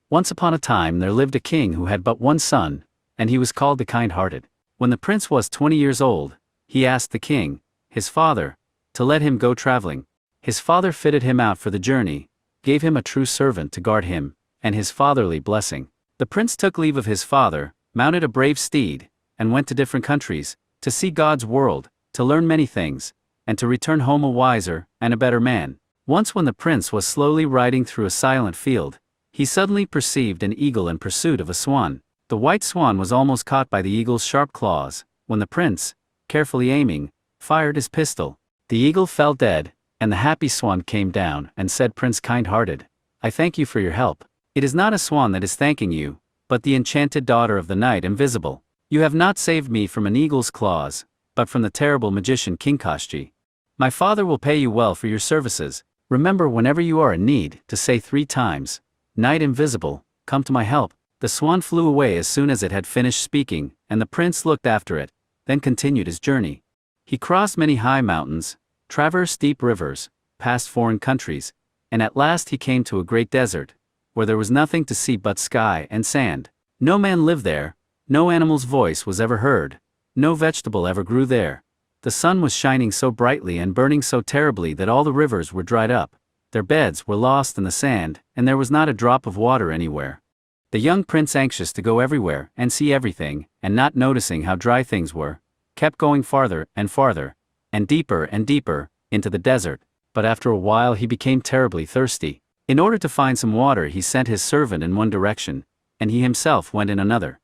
Once upon a time there lived a king who had but one son, and he was called the Kindhearted. When the prince was 20 years old, he asked the king, his father, to let him go traveling. His father fitted him out for the journey, gave him a true servant to guard him, and his fatherly blessing. The prince took leave of his father, mounted a brave steed, and went to different countries, to see God's world, to learn many things, and to return home a wiser and a better man. Once when the prince was slowly riding through a silent field, he suddenly perceived an eagle in pursuit of a swan. The white swan was almost caught by the eagle's sharp claws, when the prince, carefully aiming, fired his pistol. The eagle fell dead, and the happy swan came down and said, "Prince Kindhearted, I thank you for your help. It is not a swan that is thanking you, but the enchanted daughter of the night invisible. You have not saved me from an eagle's claws, but from the terrible magician Kindhearted. My father will pay you well for your services. Remember whenever you are in need to say 3 times, 'Night invisible, come to my help.'" The swan flew away as soon as it had finished speaking, and the prince looked after it, then continued his journey. He crossed many high mountains, traversed deep rivers, passed foreign countries, and at last he came to a great desert, where there was nothing to see but sky and sand. No man lived there, no animal's voice was ever heard, no vegetable ever grew there. The sun was shining so brightly and burning so terribly that all the rivers were dried up, their beds were lost in the sand, and there was not a drop of water anywhere. The young prince, anxious to go everywhere and see everything, and not noticing how dry things were, kept going farther and farther, and deeper into the desert, but after a while he became terribly thirsty. In order to find some water he sent his servant in one direction, and he himself went in another.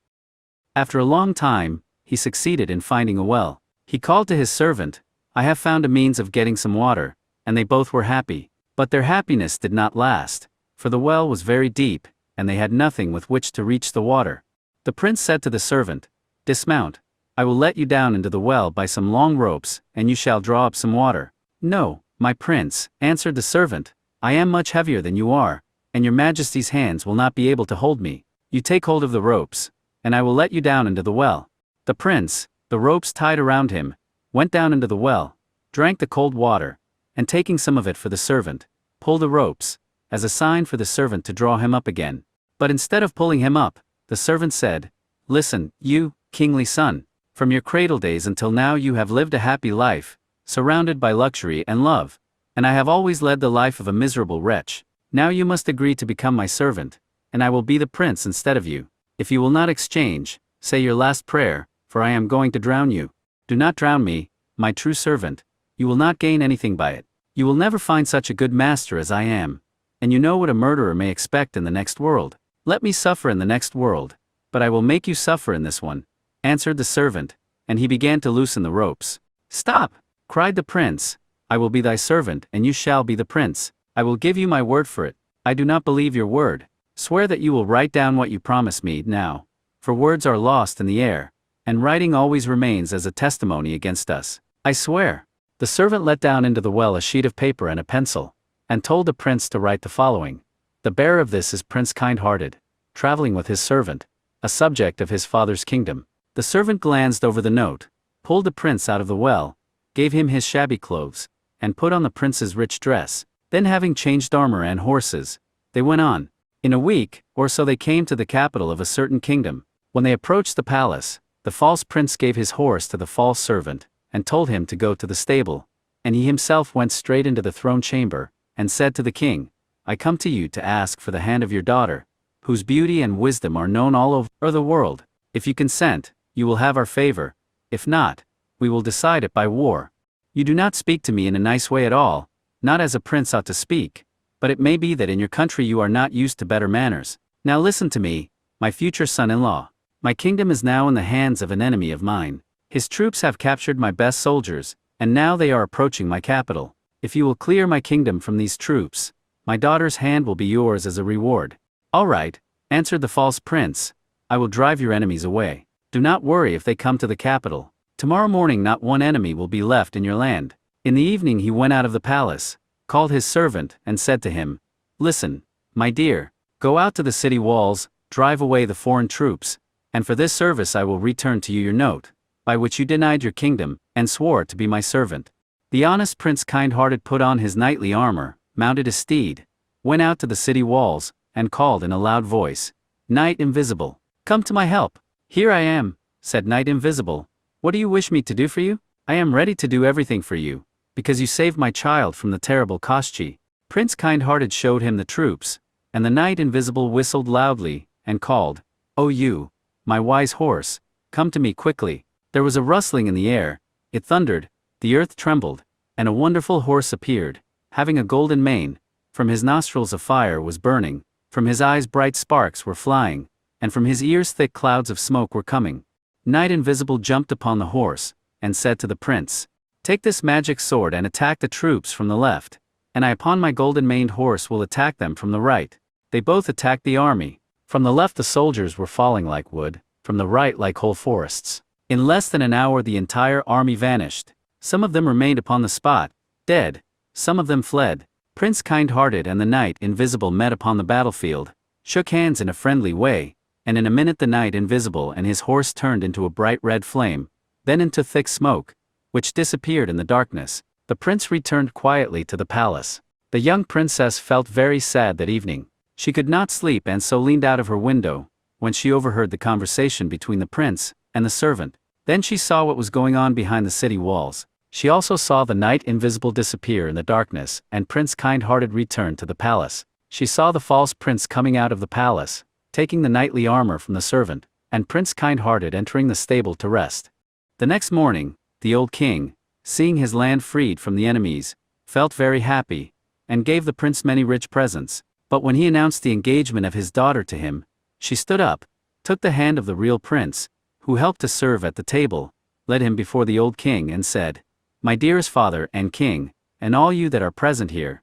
After a long time, he succeeded in finding a well. He called to his servant, "I have found a means of getting some water," and they both were happy. But their happiness did not last, for the well was very deep, and they had nothing with which to reach the water. The prince said to the servant, "Dismount, I will let you down into the well by some long ropes, and you shall draw up some water." "No, my prince," answered the servant, "I am much heavier than you are, and your majesty's hands will not be able to hold me. You take hold of the ropes, and I will let you down into the well." The prince, the ropes tied around him, went down into the well, drank the cold water, and taking some of it for the servant, pulled the ropes, as a sign for the servant to draw him up again. But instead of pulling him up, the servant said, "Listen, you, kingly son, from your cradle days until now you have lived a happy life, surrounded by luxury and love, and I have always led the life of a miserable wretch. Now you must agree to become my servant, and I will be the prince instead of you. If you will not exchange, say your last prayer, for I am going to drown you. Do not drown me, my true servant, you will not gain anything by it. You will never find such a good master as I am, and you know what a murderer may expect in the next world. Let me suffer in the next world, but I will make you suffer in this one," answered the servant, and he began to loosen the ropes. "Stop!" cried the prince, "I will be thy servant and you shall be the prince. I will give you my word for it. I do not believe your word. Swear that you will write down what you promise me now, for words are lost in the air, and writing always remains as a testimony against us." "I swear." The servant let down into the well a sheet of paper and a pencil, and told the prince to write the following. The bearer of this is Prince Kindhearted, traveling with his servant, a subject of his father's kingdom. The servant glanced over the note, pulled the prince out of the well, gave him his shabby clothes, and put on the prince's rich dress. Then, having changed armor and horses, they went on. In a week or so they came to the capital of a certain kingdom. When they approached the palace, the false prince gave his horse to the false servant, and told him to go to the stable, and he himself went straight into the throne chamber, and said to the king, "I come to you to ask for the hand of your daughter, whose beauty and wisdom are known all over the world. If you consent, you will have our favor. If not, we will decide it by war. You do not speak to me in a nice way at all, not as a prince ought to speak, but it may be that in your country you are not used to better manners. Now listen to me, my future son-in-law. My kingdom is now in the hands of an enemy of mine. His troops have captured my best soldiers, and now they are approaching my capital. If you will clear my kingdom from these troops, my daughter's hand will be yours as a reward." "All right," answered the false prince, "I will drive your enemies away. Do not worry if they come to the capital. Tomorrow morning not one enemy will be left in your land." In the evening he went out of the palace, called his servant, and said to him, "Listen, my dear, go out to the city walls, drive away the foreign troops, and for this service I will return to you your note, by which you denied your kingdom, and swore to be my servant." The honest Prince Kindhearted put on his knightly armor, mounted a steed, went out to the city walls, and called in a loud voice, "Knight Invisible, come to my help." "Here I am," said Knight Invisible. "What do you wish me to do for you?" "I am ready to do everything for you, because you saved my child from the terrible Koschei." Prince Kindhearted showed him the troops, and the Knight Invisible whistled loudly, and called, "Oh you, my wise horse, come to me quickly." There was a rustling in the air, it thundered, the earth trembled, and a wonderful horse appeared, having a golden mane, from his nostrils a fire was burning, from his eyes bright sparks were flying, and from his ears thick clouds of smoke were coming. Knight Invisible jumped upon the horse, and said to the prince, "Take this magic sword and attack the troops from the left, and I upon my golden-maned horse will attack them from the right." They both attacked the army. From the left the soldiers were falling like wood, from the right like whole forests. In less than an hour the entire army vanished. Some of them remained upon the spot, dead, some of them fled. Prince Kindhearted and the Knight Invisible met upon the battlefield, shook hands in a friendly way, and in a minute the Knight Invisible and his horse turned into a bright red flame, then into thick smoke, which disappeared in the darkness. The prince returned quietly to the palace. The young princess felt very sad that evening. She could not sleep and so leaned out of her window, when she overheard the conversation between the prince and the servant. Then she saw what was going on behind the city walls. She also saw the Knight Invisible disappear in the darkness, and Prince Kindhearted returned to the palace. She saw the false prince coming out of the palace, taking the knightly armor from the servant, and Prince Kindhearted entering the stable to rest. The next morning, the old king, seeing his land freed from the enemies, felt very happy, and gave the prince many rich presents. But when he announced the engagement of his daughter to him, she stood up, took the hand of the real prince, who helped to serve at the table, led him before the old king and said, "My dearest father and king, and all you that are present here,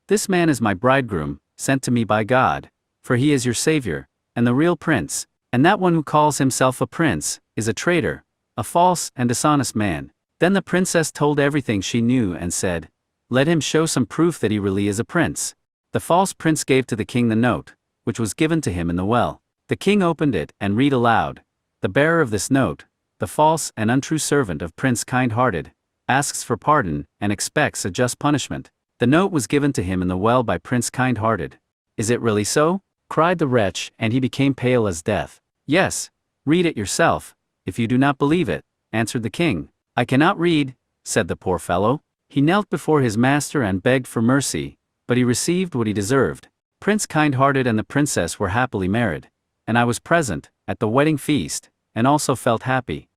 this man is my bridegroom, sent to me by God, for he is your savior, and the real prince, and that one who calls himself a prince, is a traitor, a false and dishonest man." Then the princess told everything she knew and said, "Let him show some proof that he really is a prince." The false prince gave to the king the note, which was given to him in the well. The king opened it and read aloud, "The bearer of this note, the false and untrue servant of Prince Kindhearted, asks for pardon and expects a just punishment." The note was given to him in the well by Prince Kindhearted. "Is it really so?" cried the wretch, and he became pale as death. "Yes, read it yourself, if you do not believe it," answered the king. "I cannot read," said the poor fellow. He knelt before his master and begged for mercy, but he received what he deserved. Prince Kindhearted and the princess were happily married, and I was present at the wedding feast, and also felt happy.